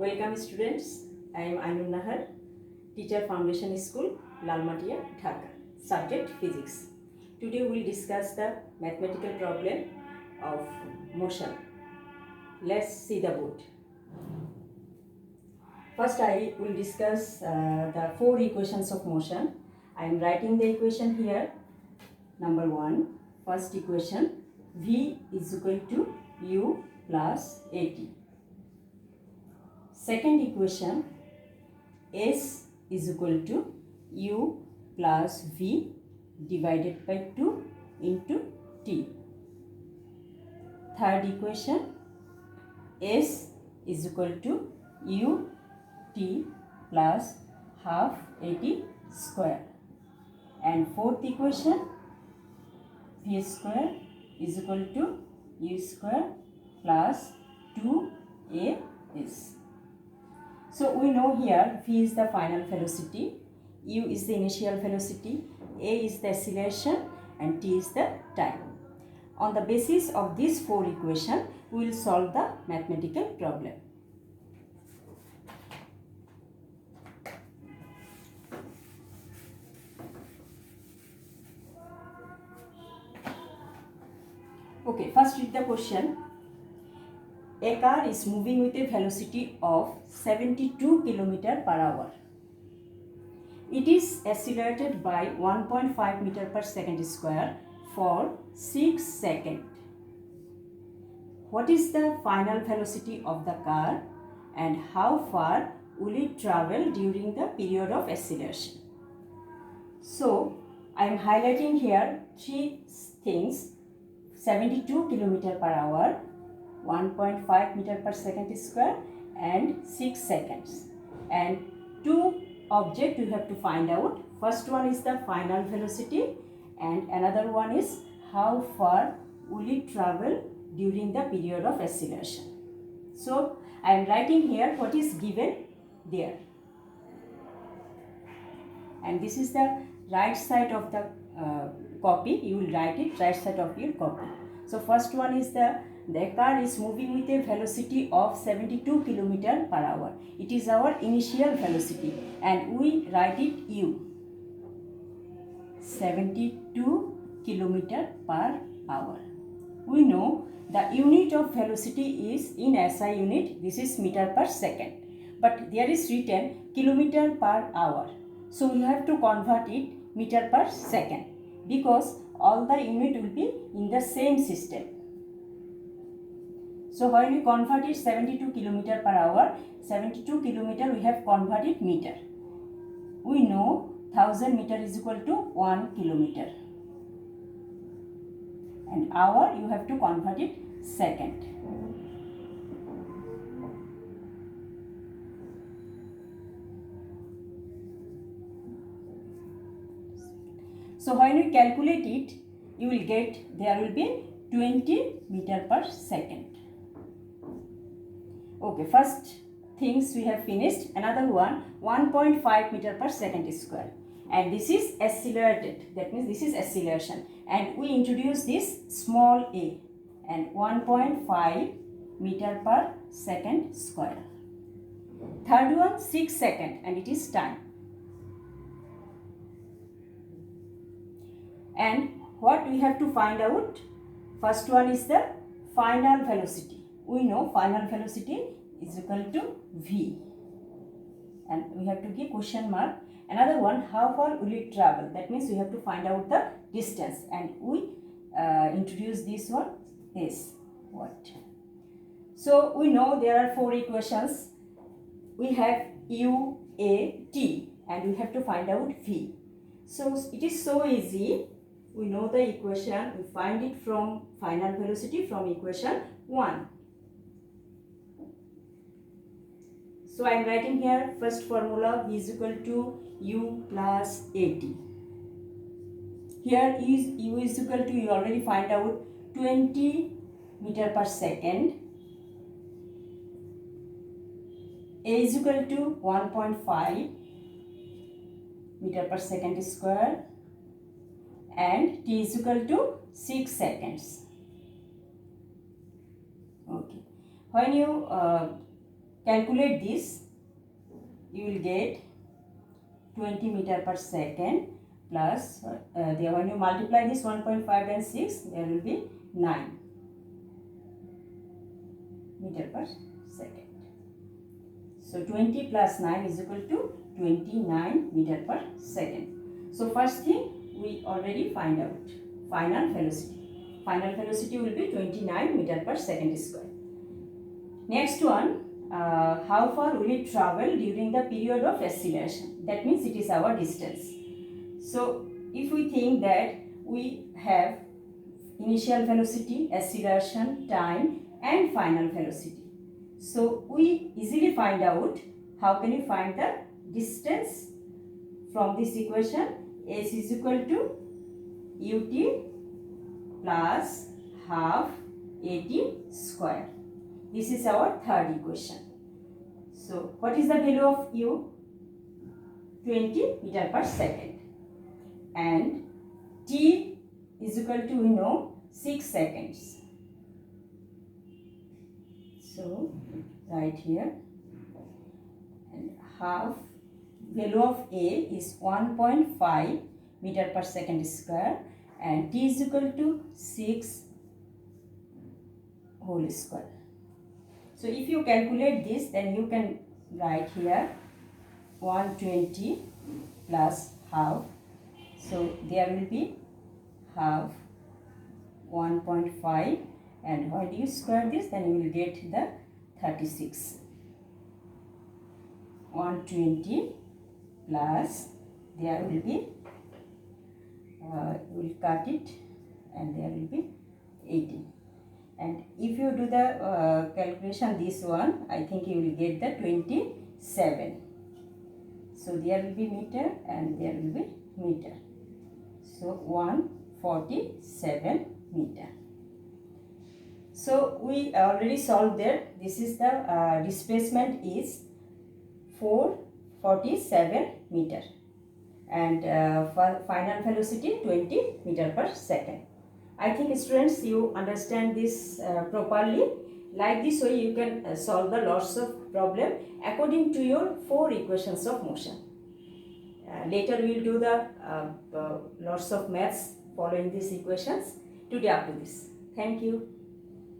Welcome students. I am Ainul Nahar, Teacher Foundation School, Lalmatia, Dhaka. Subject Physics. Today we will discuss the mathematical problem of motion. Let's see the board. First I will discuss the four equations of motion. I am writing the equation here. Number 1, first equation, V is equal to U plus AT. Second equation, S is equal to U plus V divided by 2 into T. Third equation, S is equal to U T plus half AT square. And fourth equation, V square is equal to U square plus 2AS. So we know here V is the final velocity, U is the initial velocity, A is the acceleration and T is the time. On the basis of these four equations, we will solve the mathematical problem. Okay, first read the question. A car is moving with a velocity of 72 km per hour. It is accelerated by 1.5 meter per second square for 6 seconds. What is the final velocity of the car and how far will it travel during the period of acceleration? So, I am highlighting here three things: 72 km per hour, 1.5 meter per second square and 6 seconds. And two objects you have to find out. First one is the final velocity and another one is how far will it travel during the period of acceleration. So I am writing here what is given there. And this is the right side of the copy. You will write it right side of your copy. So first one is the car is moving with a velocity of 72 km per hour. It is our initial velocity and we write it U. 72 km per hour. We know the unit of velocity is in SI unit, this is meter per second. But there is written kilometer per hour. So we have to convert it meter per second because all the unit will be in the same system. So when we convert it 72 km per hour, 72 km we have converted meter. We know 1000 meter is equal to 1 kilometer. And hour you have to convert it second. So when you calculate it, you will get there will be 20 meter per second. Okay, first things we have finished. Another one, 1.5 meter per second square. And this is accelerated. That means this is acceleration. And we introduce this small a. And 1.5 meter per second square. Third one, 6 seconds. And it is time. And what we have to find out? First one is the final velocity. We know final velocity is equal to V. And we have to give question mark. Another one, how far will it travel? That means we have to find out the distance. And we introduce this one is what? So we know there are four equations. We have U, A, T. And we have to find out V. So it is so easy. We know the equation. We find it from final velocity from equation 1. So I am writing here first formula V is equal to U plus AT. Here is U is equal to, you already find out, 20 meter per second. A is equal to 1.5 meter per second square. And T is equal to 6 seconds. Okay. When you calculate this, you will get 20 meter per second plus there, when you multiply this 1.5 and 6, there will be 9 meter per second. So 20 plus 9 is equal to 29 meter per second. So first thing we already find out final velocity. Final velocity will be 29 meter per second square. Next one, how far will it travel during the period of acceleration? That means it is our distance. So if we think that we have initial velocity, acceleration, time and final velocity. So we easily find out how can you find the distance from this equation. S is equal to ut plus half at square. This is our third equation. So what is the value of u? 20 meter per second. And t is equal to, we know, 6 seconds. So right here, and half value of a is 1.5 meter per second square and t is equal to 6 whole square. So if you calculate this, then you can write here 120 plus half. So there will be half 1.5, and when you square this, then you will get the 36. 120 plus, there will be, you will cut it, and there will be 18. And if you do the calculation, this one, I think you will get the 27. So there will be meter and there will be meter. So 147 meter. So we already solved there. This is the displacement is 447 meter and final velocity 20 meter per second. I think students, you understand this properly. Like this way you can solve the lots of problem according to your 4 equations of motion. Later we will do the lots of maths following these equations. Today up to this. Thank you.